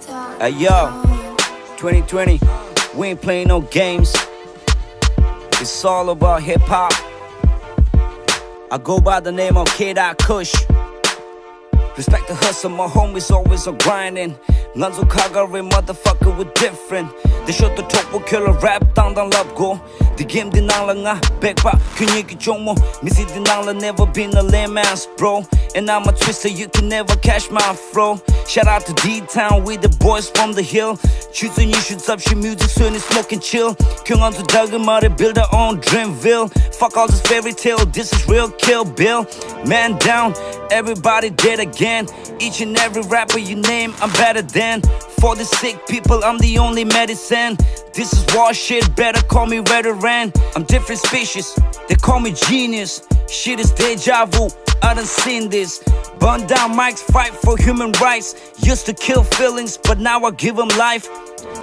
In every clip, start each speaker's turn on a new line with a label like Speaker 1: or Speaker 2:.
Speaker 1: Hey yo, 2020, we ain't playing no games. It's all about hip hop. I go by the name of K.Dot Kush. Respect the hustle, my homies always are grinding. Nganzo Kagare, motherfucker, we're different. They shot the top will kill a rap down the love go. The game dinala nga back back kuniki chomo. Missy dinala never been a lame ass bro. And I'm a twister, you can never catch my flow. Shout out to D-Town, we the boys from the hill. Choosing you should up your music soon and smoke and chill. King on to Dhargyal, mother build our own Dreamville. Fuck all this fairy tale, this is real Kill Bill. Man down, everybody dead again. Each and every rapper you name, I'm better than. For the sick people, I'm the only medicine. This is war shit, better call me veteran. I'm different species, they call me genius. Shit is deja vu, I done seen this. Burn down mics, fight for human rights. Used to kill feelings, but now I give them life.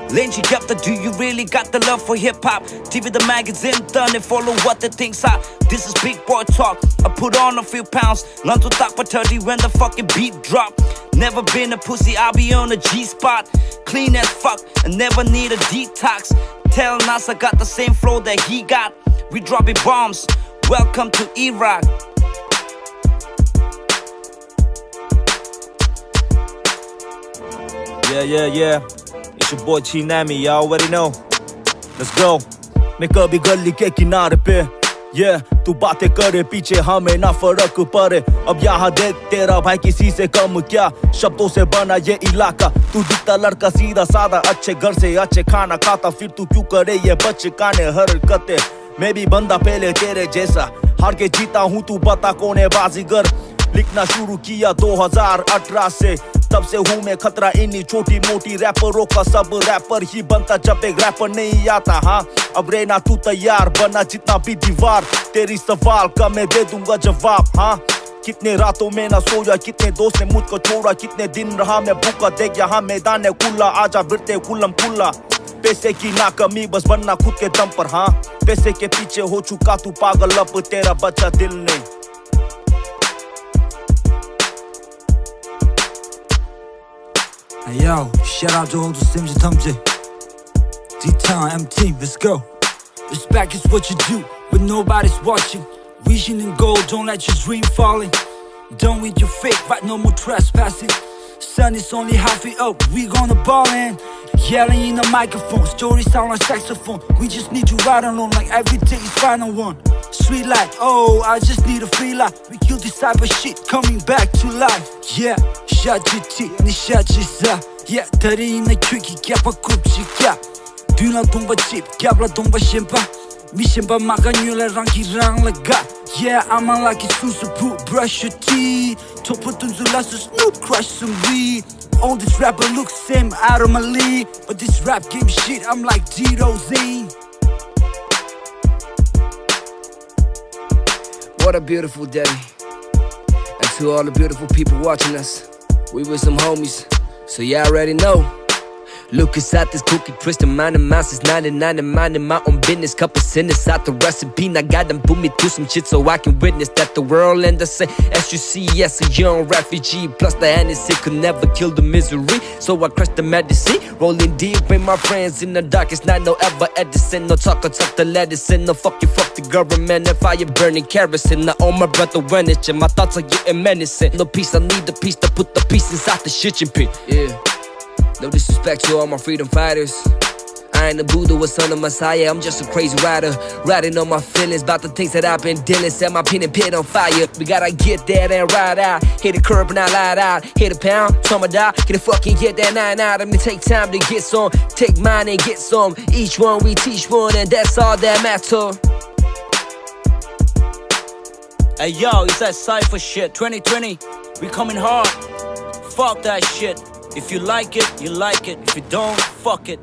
Speaker 1: Lenji yapta, do you really got the love for hip-hop? TV the magazine, done and follow what the things are. This is big boy talk, I put on a few pounds. Learn to talk for 30 when the fucking beat drop. Never been a pussy, I'll be on a G-spot. Clean as fuck, and never need a detox. Tell Nas I got the same flow that he got. We dropping bombs, welcome to Iraq.
Speaker 2: Yeah. It's your boy Chinami, y'all already know. Let's go. मैं कभी गली के किनारे पे तू बातें करे पीछे हमें ना फर्क पड़े. अब यहाँ देख तेरा भाई किसी से कम क्या, शब्दों से बना ये इलाका. तू दिखता लड़का सीधा साधा, अच्छे घर से अच्छे खाना खाता, फिर तू क्यों करे ये बचकाने हरकतें. मैं भी बंदा पहले तेरे जैसा, हार के जीता हूँ तू बता कौन है बाजीगर. लिखना शुरू किया 2018 से, तब से हूँ मैं खतरा इन्हीं छोटी मोटी रैपरों का. सब रैपर ही बनता जब एक रैपर नहीं आता. हाँ अब रहना तू तैयार, बना जितना भी दीवार. तेरी सवाल का मैं दे दूंगा जवाब. हाँ कितने रातों में ना सोया, कितने दोस्त ने मुझको छोड़ा, कितने दिन रहा मैं भूखा. देख यहाँ मैदान है खुला, आजा बिरते कुलम खुला. पैसे की ना कमी, बस बनना खुद के दम पर. हाँ पैसे के पीछे हो चुका तू पागल, अब तेरा बच्चा दिल नहीं.
Speaker 3: Hey yo, shout out to all the Sims and Tumji. D-Town, MT, let's go. Respect is what you do when nobody's watching. Vision and goal, don't let your dream falling. Done with your fake, but no more trespassing. Sun is only halfway up, we gonna ball in. Yelling in the microphone, stories sound like saxophone. We just need to ride along like every day is final one. Sweet life, oh, I just need a free life. We kill this type of shit, coming back to life. Yeah, 샤지티, 니 샤지사. Yeah, 다리 내 퀴기 갸파 굽지야. 뒤나 동바집, 갸블라 동바심바. 미심바 마가뉴라 랑기랑 라가. Yeah, I'm a lucky susu, brush your teeth. Topo tunzulasu, Snoop, crush some weed. All this rapper looks same out of my league, but this rap game shit, I'm like Tito Zane.
Speaker 1: What a beautiful day. And to all the beautiful people watching us, we with some homies, so y'all already know. Look inside this cookie, twist and mind and mouse is 99 and minding my own business. Couple sinners out the recipe, now got them put me through some shit so I can witness that the world and the say SUCS, a young refugee. Plus the Hennessy could never kill the misery, so I crushed the medicine. Rolling deep with my friends in the darkest night, no ever Edison. No talk or tuck the medicine, no fuck the government. And fire burning kerosene, now all my brother when it's my thoughts are getting menacing. No peace, I need the peace to put the peace inside the shit and pit. Yeah. No disrespect to all my freedom fighters. I ain't a Buddha or son of Messiah, I'm just a crazy rider. Riding on my feelings about the things that I've been dealing. Set my pen and pit on fire. We gotta get there and ride out. Hit the curb and I light out. Hit a pound, trauma die. Get a fucking get that 9 out. Let me take time to get some. Take mine and get some. Each one we teach one, and that's all that matter. Hey yo, it's that cypher shit. 2020, we coming hard. Fuck that shit. If you like it, you like it. If you don't, fuck it.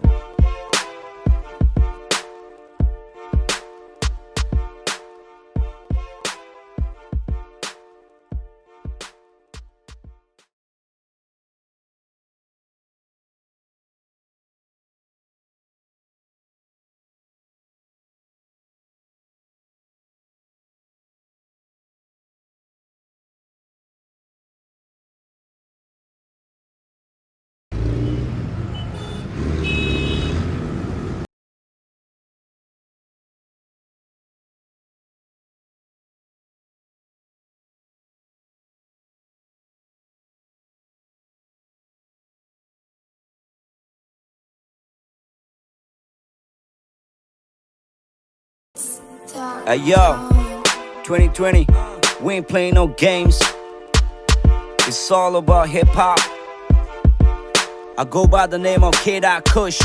Speaker 1: Hey yo, 2020, we ain't playing no games. It's all about hip hop. I go by the name of Kush.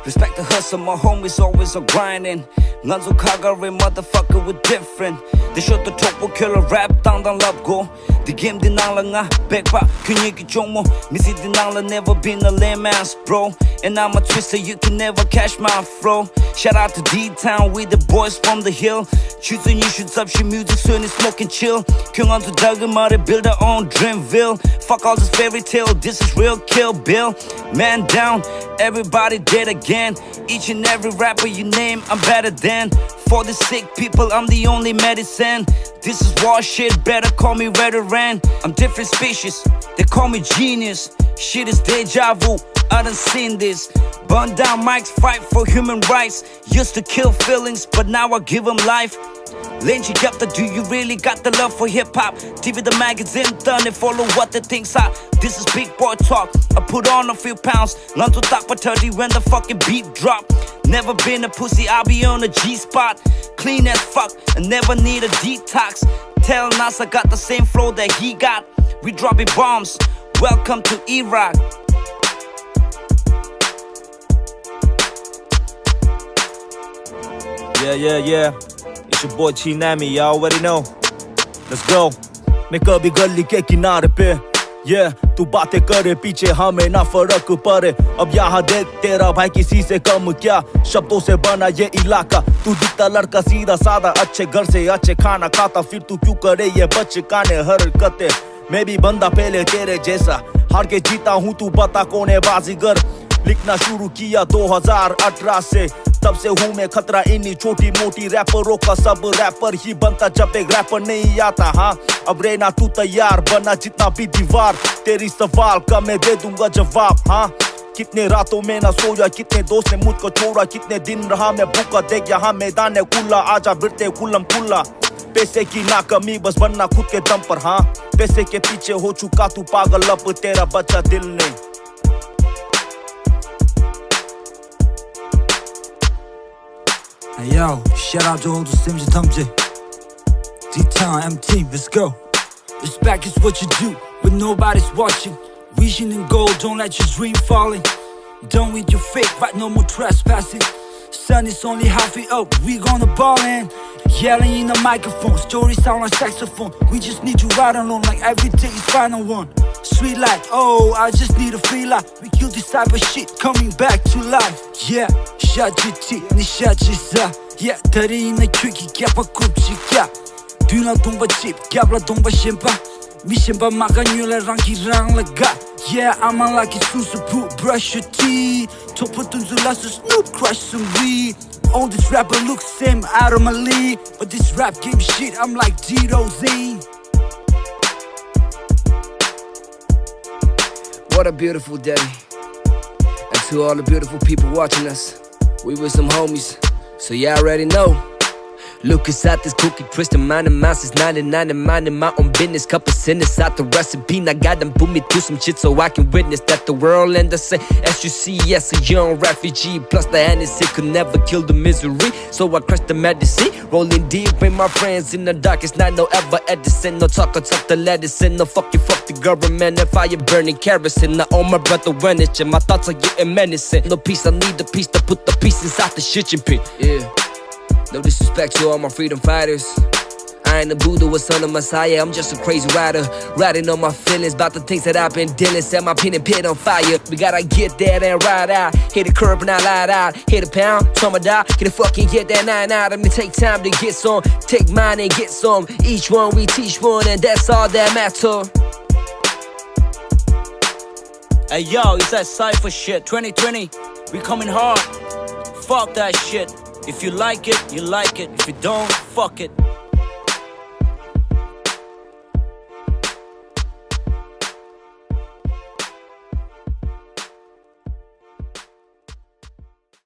Speaker 1: Respect the hustle, my homies always are grinding. Nganzo kagare motherfucker with different. They shot the top will kill a rap down love go. The game dinala nga backpack kunyiki chomo. Missy dinala never been a layman's bro. And I'm a twister, you can never catch my flow. Shout out to D-Town, we the boys from the hill. Choosing you should up, she music soon and smoke and chill. King on to Dhargyal, mother build her own Dreamville. Fuck all this fairy tale, this is real Kill Bill. Man down, everybody dead again. Each and every rapper you name, I'm better than. For the sick people, I'm the only medicine. This is war shit, better call me veteran. I'm different species, they call me genius. Shit is deja vu, I done seen this. Burn down mics, fight for human rights. Used to kill feelings, but now I give them life. Lenji yapta, do you really got the love for hip-hop? TV the magazine done it, follow what the things are. This is big boy talk, I put on a few pounds. Learn to talk for 30 when the fucking beat drop. Never been a pussy, I'll be on a G-spot. Clean as fuck, I never need a detox. Tell Nas I got the same flow that he got. We dropping bombs, welcome to Iraq.
Speaker 2: Yeah. It's your boy Chinami, y'all already know. Let's go. मैं कभी गली के किनारे पे तू बातें करे पीछे हमें ना फर्क पड़े. अब यहाँ देख तेरा भाई किसी से कम क्या, शब्दों से बना ये इलाका. तू दिखता लड़का सीधा साधा, अच्छे घर से अच्छे खाना खाता, फिर तू क्यों करे ये बचकाने हरकतें. मैं भी बंदा पहले तेरे जैसा, हार के जीता हूँ तू बता कौन है बाजीगर. लिखना शुरू किया 2018 से, तब से हूँ मैं खतरा इन्हीं छोटी मोटी रैपरों का. सब रैपर ही बनता जब एक रैपर नहीं आता. हाँ अब रहना तू तैयार, बना जितना भी दीवार. तेरी सवाल का मैं दे दूंगा जवाब. हाँ कितने रातों में ना सोया, कितने दोस्त ने मुझको छोड़ा, कितने दिन रहा मैं भूखा. देख यहाँ मैदान है खुला, आजा बिरते कुलम खुला. पैसे की ना कमी, बस बनना खुद के दम पर. हाँ पैसे के पीछे हो चुका तू पागल, अब तेरा बच्चा दिल नहीं.
Speaker 3: Hey yo, shout out to all the Sims and Tumji. D-Town, MT, let's go. Respect is what you do when nobody's watching. Vision and goal, don't let your dream falling. Done with your fake, right? No more trespassing. Sun is only halfway up, we gonna ball in. Yelling in the microphone, stories sound like saxophone. We just need you right alone, like every day is final one. Sweet life, oh, I just need a free life. We kill this type of shit, coming back to life. Yeah, 샤지티, 니 샤지사. Yeah, 다리 있는 퀴기, 갸파 굽지야. 뒤나 동바집, 갸브라 동바심바. 미심바 마가뉴라 랑기랑 라가. Yeah, I'm a lucky susu, brush your teeth. Topa tunzulasu, Snoop, crush some weed. All this rapper looks same out of my league, but this rap game shit, I'm like Tito Zane.
Speaker 4: What a beautiful day. And to all the beautiful people watching us, we with some homies, so y'all already know. Look inside this cookie, twisting mind and mouse is 99 and minding my own business. Couple sinners out the recipe, now God done put me through some shit so I can witness that the world and the same. SUCS, a young refugee, plus the Hennessy could never kill the misery. So I crushed the medicine, rolling deep with my friends in the darkest night. No ever Edison, no talk the medicine, no fuck the government and fire burning kerosene. Now all my brother when it's my thoughts are getting menacing. No peace, I need the peace to put the pieces out the shit you pin. Yeah. No disrespect to all my freedom fighters. I ain't a Buddha or son of Messiah, I'm just a crazy rider. Riding on my feelings about the things that I've been dealing. Set my pen and pit on fire. We gotta get there and ride out. Hit the curb and I light out. Hit a pound, some die. Get a fucking get that 9 out. Let me take time to get some. Take mine and get some. Each one we teach one, and that's all that matters.
Speaker 1: Hey yo, it's that cypher shit. 2020, we coming hard. Fuck that shit. If you like it, you like it. If you don't, fuck it.